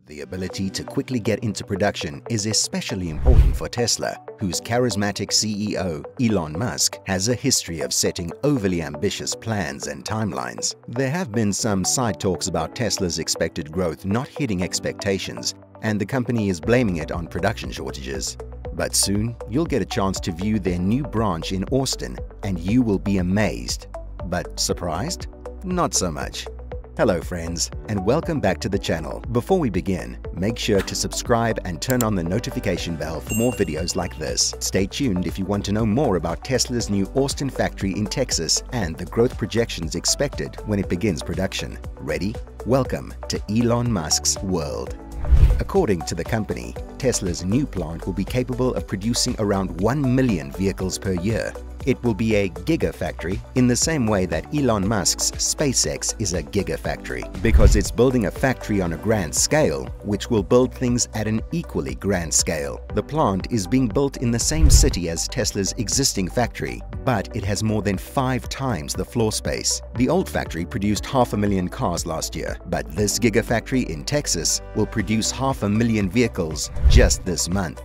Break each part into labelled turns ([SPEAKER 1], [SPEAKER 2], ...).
[SPEAKER 1] The ability to quickly get into production is especially important for Tesla, whose charismatic CEO, Elon Musk, has a history of setting overly ambitious plans and timelines. There have been some side talks about Tesla's expected growth not hitting expectations, and the company is blaming it on production shortages. But soon, you'll get a chance to view their new branch in Austin, and you will be amazed. But surprised? Not so much. Hello friends, and welcome back to the channel. Before we begin, make sure to subscribe and turn on the notification bell for more videos like this. Stay tuned if you want to know more about Tesla's new Austin factory in Texas and the growth projections expected when it begins production. Ready? Welcome to Elon Musk's world. According to the company, Tesla's new plant will be capable of producing around 1 million vehicles per year. It will be a gigafactory in the same way that Elon Musk's SpaceX is a gigafactory, because it's building a factory on a grand scale, which will build things at an equally grand scale. The plant is being built in the same city as Tesla's existing factory, but it has more than 5 times the floor space. The old factory produced 500,000 cars last year, but this gigafactory in Texas will produce 500,000 vehicles just this month.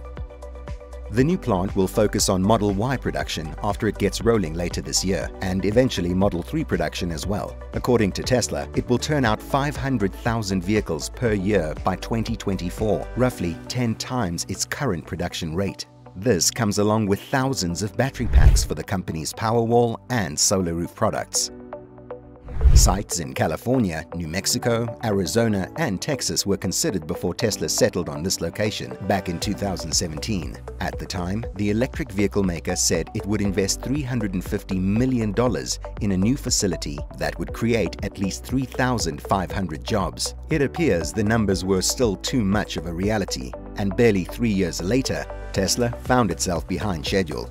[SPEAKER 1] The new plant will focus on Model Y production after it gets rolling later this year, and eventually Model 3 production as well. According to Tesla, it will turn out 500,000 vehicles per year by 2024, roughly 10 times its current production rate. This comes along with thousands of battery packs for the company's Powerwall and Solar Roof products. Sites in California, New Mexico, Arizona, and Texas were considered before Tesla settled on this location back in 2017. At the time, the electric vehicle maker said it would invest $350 million in a new facility that would create at least 3,500 jobs. It appears the numbers were still too much of a reality, and barely 3 years later, Tesla found itself behind schedule.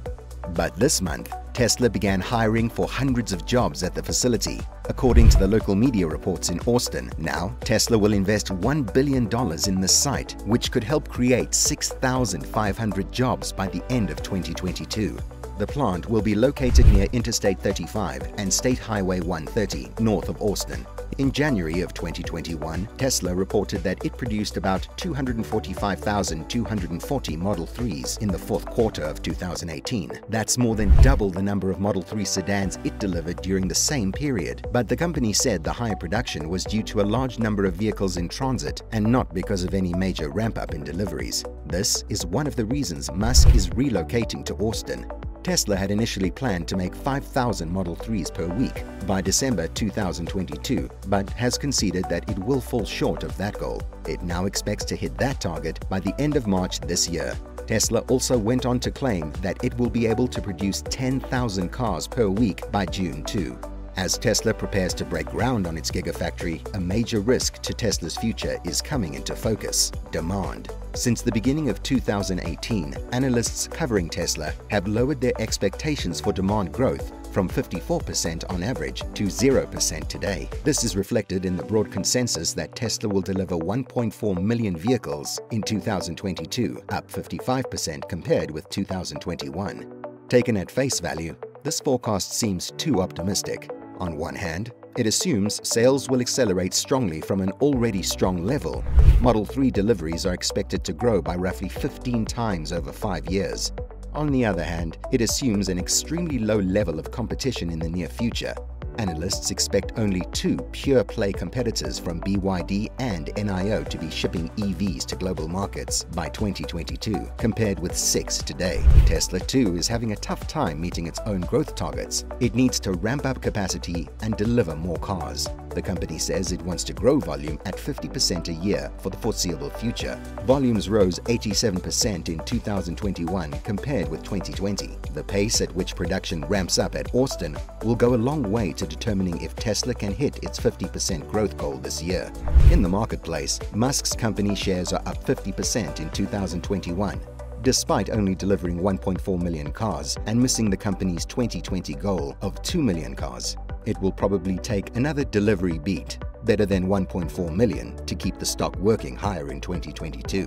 [SPEAKER 1] But this month, Tesla began hiring for hundreds of jobs at the facility. According to the local media reports in Austin, now Tesla will invest $1 billion in the site, which could help create 6,500 jobs by the end of 2022. The plant will be located near Interstate 35 and State Highway 130, north of Austin. In January of 2021, Tesla reported that it produced about 245,240 Model 3s in the fourth quarter of 2018. That's more than double the number of Model 3 sedans it delivered during the same period. But the company said the higher production was due to a large number of vehicles in transit and not because of any major ramp-up in deliveries. This is one of the reasons Musk is relocating to Austin. Tesla had initially planned to make 5,000 Model 3s per week by December 2022, but has conceded that it will fall short of that goal. It now expects to hit that target by the end of March this year. Tesla also went on to claim that it will be able to produce 10,000 cars per week by June 2. As Tesla prepares to break ground on its gigafactory, a major risk to Tesla's future is coming into focus: demand. Since the beginning of 2018, analysts covering Tesla have lowered their expectations for demand growth from 54% on average to 0% today. This is reflected in the broad consensus that Tesla will deliver 1.4 million vehicles in 2022, up 55% compared with 2021. Taken at face value, this forecast seems too optimistic. On one hand, it assumes sales will accelerate strongly from an already strong level. Model 3 deliveries are expected to grow by roughly 15 times over 5 years. On the other hand, it assumes an extremely low level of competition in the near future. Analysts expect only 2 pure-play competitors from BYD and NIO to be shipping EVs to global markets by 2022, compared with 6 today. Tesla, too, is having a tough time meeting its own growth targets. It needs to ramp up capacity and deliver more cars. The company says it wants to grow volume at 50% a year for the foreseeable future. Volumes rose 87% in 2021 compared with 2020. The pace at which production ramps up at Austin will go a long way to determining if Tesla can hit its 50% growth goal this year. In the marketplace, Musk's company shares are up 50% in 2021. Despite only delivering 1.4 million cars and missing the company's 2020 goal of 2 million cars. It will probably take another delivery beat, better than 1.4 million, to keep the stock working higher in 2022.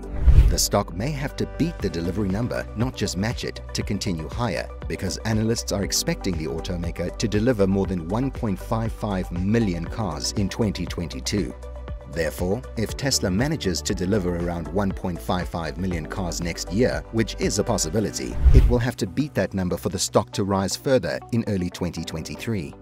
[SPEAKER 1] The stock may have to beat the delivery number, not just match it, to continue higher, because analysts are expecting the automaker to deliver more than 1.55 million cars in 2022. Therefore, if Tesla manages to deliver around 1.55 million cars next year, which is a possibility, it will have to beat that number for the stock to rise further in early 2023.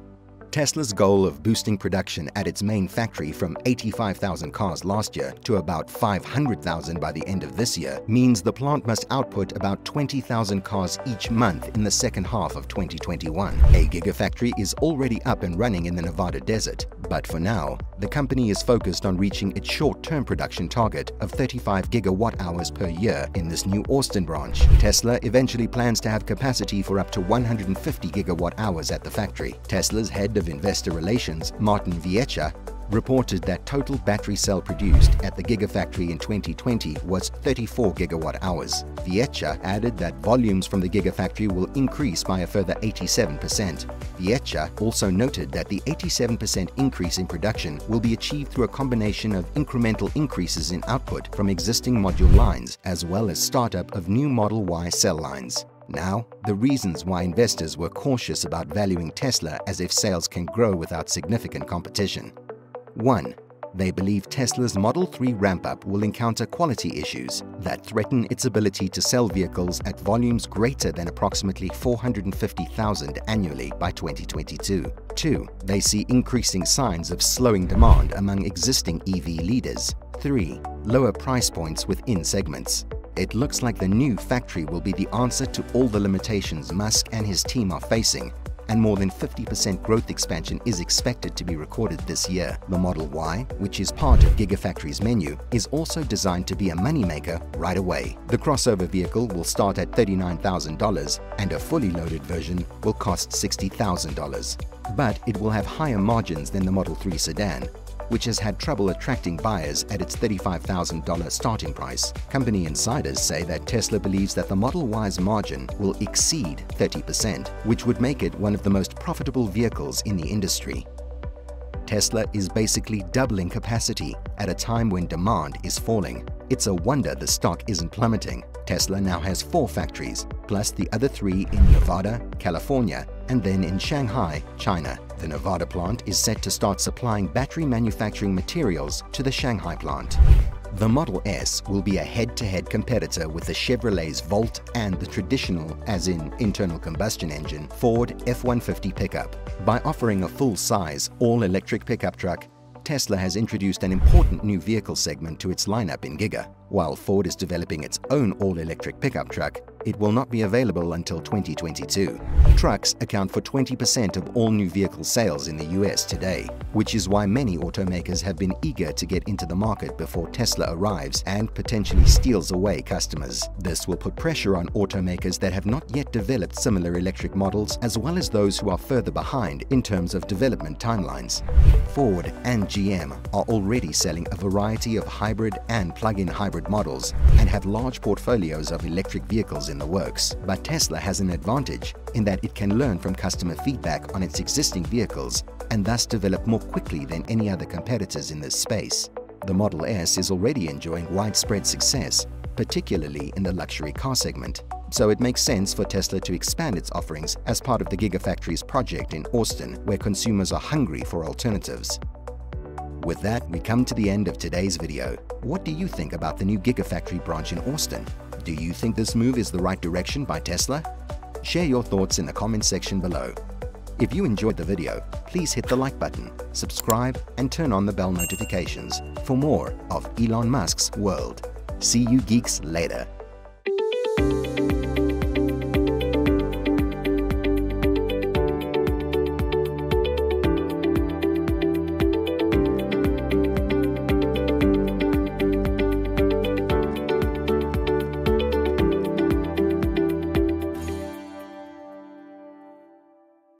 [SPEAKER 1] Tesla's goal of boosting production at its main factory from 85,000 cars last year to about 500,000 by the end of this year means the plant must output about 20,000 cars each month in the second half of 2021. A gigafactory is already up and running in the Nevada desert, but for now, the company is focused on reaching its short-term production target of 35 gigawatt-hours per year in this new Austin branch. Tesla eventually plans to have capacity for up to 150 gigawatt-hours at the factory. Tesla's head of investor relations, Martin Viecha, reported that total battery cell produced at the Gigafactory in 2020 was 34 gigawatt-hours. Viecha added that volumes from the Gigafactory will increase by a further 87%. Viecha also noted that the 87% increase in production will be achieved through a combination of incremental increases in output from existing module lines, as well as startup of new Model Y cell lines. Now, the reasons why investors were cautious about valuing Tesla as if sales can grow without significant competition. 1. They believe Tesla's Model 3 ramp-up will encounter quality issues that threaten its ability to sell vehicles at volumes greater than approximately 450,000 annually by 2022. 2. They see increasing signs of slowing demand among existing EV leaders. 3. Lower price points within segments. It looks like the new factory will be the answer to all the limitations Musk and his team are facing, and more than 50% growth expansion is expected to be recorded this year. The Model Y, which is part of Gigafactory's menu, is also designed to be a moneymaker right away. The crossover vehicle will start at $39,000 and a fully loaded version will cost $60,000. But it will have higher margins than the Model 3 sedan, which has had trouble attracting buyers at its $35,000 starting price. Company insiders say that Tesla believes that the Model Y's margin will exceed 30%, which would make it one of the most profitable vehicles in the industry. Tesla is basically doubling capacity at a time when demand is falling. It's a wonder the stock isn't plummeting. Tesla now has 4 factories, plus the other 3 in Nevada, California, and then in Shanghai, China. The Nevada plant is set to start supplying battery manufacturing materials to the Shanghai plant. The Model S will be a head-to-head competitor with the Chevrolet's Volt and the traditional, as in internal combustion engine, Ford F-150 pickup. By offering a full-size, all-electric pickup truck, Tesla has introduced an important new vehicle segment to its lineup in Giga. While Ford is developing its own all-electric pickup truck, it will not be available until 2022. Trucks account for 20% of all new vehicle sales in the US today, which is why many automakers have been eager to get into the market before Tesla arrives and potentially steals away customers. This will put pressure on automakers that have not yet developed similar electric models, as well as those who are further behind in terms of development timelines. Ford and GM are already selling a variety of hybrid and plug-in hybrid models and have large portfolios of electric vehicles in the works. But Tesla has an advantage in that it can learn from customer feedback on its existing vehicles and thus develop more quickly than any other competitors in this space. The Model S is already enjoying widespread success, particularly in the luxury car segment, so it makes sense for Tesla to expand its offerings as part of the Gigafactory's project in Austin, where consumers are hungry for alternatives. With that, we come to the end of today's video. What do you think about the new Gigafactory branch in Austin? Do you think this move is the right direction by Tesla? Share your thoughts in the comment section below. If you enjoyed the video, please hit the like button, subscribe, and turn on the bell notifications for more of Elon Musk's World. See you geeks later.